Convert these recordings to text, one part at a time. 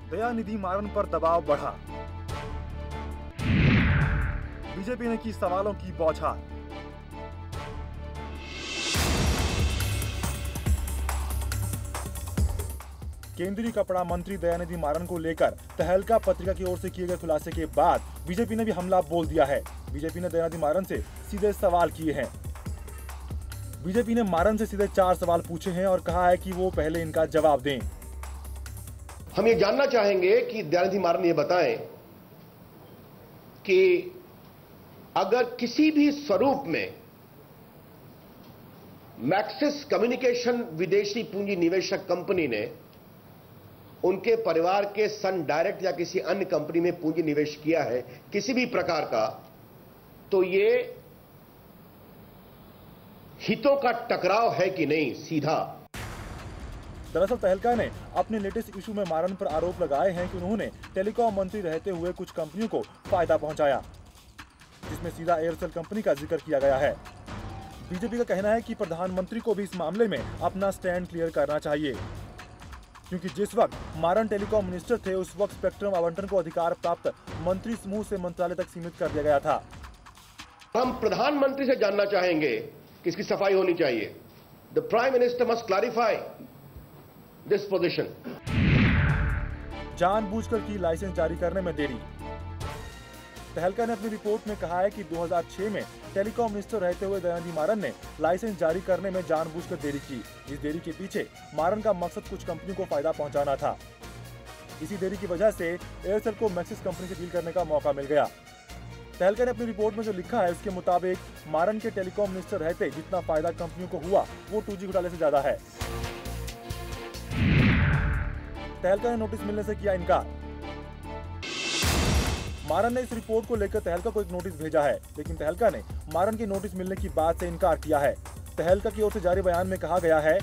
दयानिधि मारन पर दबाव बढ़ा। बीजेपी ने की सवालों की बौछार। केंद्रीय कपड़ा मंत्री दयानिधि मारन को लेकर तहलका पत्रिका की ओर से किए गए खुलासे के बाद बीजेपी ने भी हमला बोल दिया है। बीजेपी ने दयानिधि मारन से सीधे सवाल किए हैं। बीजेपी ने मारन से सीधे 4 सवाल पूछे हैं और कहा है कि वो पहले इनका जवाब दें। हम ये जानना चाहेंगे कि दयानिधि मारन ये बताएं कि अगर किसी भी स्वरूप में मैक्सिस कम्युनिकेशन विदेशी पूंजी निवेशक कंपनी ने उनके परिवार के सन डायरेक्ट या किसी अन्य कंपनी में पूंजी निवेश किया है किसी भी प्रकार का, तो ये हितों का टकराव है कि नहीं सीधा। दरअसल तहलका ने अपने लेटेस्ट इशू में मारन पर आरोप लगाए हैं कि उन्होंने टेलीकॉम मंत्री रहते हुए कुछ कंपनियों को फायदा पहुंचाया, जिसमें सीधा एयरसेल कंपनी का जिक्र किया गया है। बीजेपी का कहना है कि प्रधानमंत्री को भी इस मामले में अपना स्टैंड क्लियर करना चाहिए, क्योंकि जिस वक्त मारन टेलीकॉम मिनिस्टर थे उस वक्त स्पेक्ट्रम आवंटन को अधिकार प्राप्त मंत्री समूह से मंत्रालय तक सीमित कर दिया गया था। हम प्रधानमंत्री से जानना चाहेंगे कि इसकी सफाई होनी चाहिए। The prime minister must clarify this position. जानबूझकर की लाइसेंस जारी करने में देरी। तहलका ने अपनी रिपोर्ट में कहा है कि 2006 में टेलीकॉम मिनिस्टर रहते हुए दयानिधि मारन ने लाइसेंस जारी करने में जानबूझकर देरी की। इस देरी के पीछे मारन का मकसद कुछ कंपनियों को फायदा पहुंचाना था। इसी देरी की वजह से एयरसेल को मैक्सिस कंपनी से डील करने का मौका मिल गया। तहलका ने अपनी रिपोर्ट में जो लिखा है उसके मुताबिक मारन के टेलीकॉम मिनिस्टर रहते जितना फायदा कंपनियों को हुआ वो 2G घोटाले से ज्यादा है। तहलका ने नोटिस मिलने से किया इनकार। मारन ने इस रिपोर्ट को लेकर तहलका को एक नोटिस भेजा है, लेकिन तहलका ने मारन के नोटिस मिलने की बात से इनकार किया है। तहलका की ओर से जारी बयान में कहा गया है,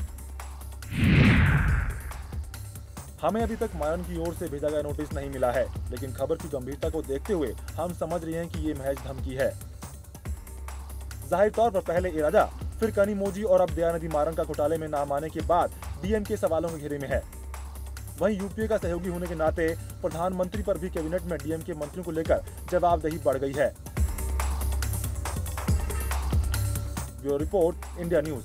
हमें अभी तक मारन की ओर से भेजा गया नोटिस नहीं मिला है, लेकिन खबर की गंभीरता को देखते हुए हम समझ रहे हैं कि ये महज धमकी है। जाहिर तौर पर पहले इरादा, फिर कनिमोझी और अब दयानिधि मारन का घोटाले में नाम आने के बाद डीएम के सवालों के घेरे में है। वहीं यूपीए का सहयोगी होने के नाते प्रधानमंत्री पर भी कैबिनेट में डीएम के मंत्रियों को लेकर जवाबदेही बढ़ गई है। Bureau report, India news.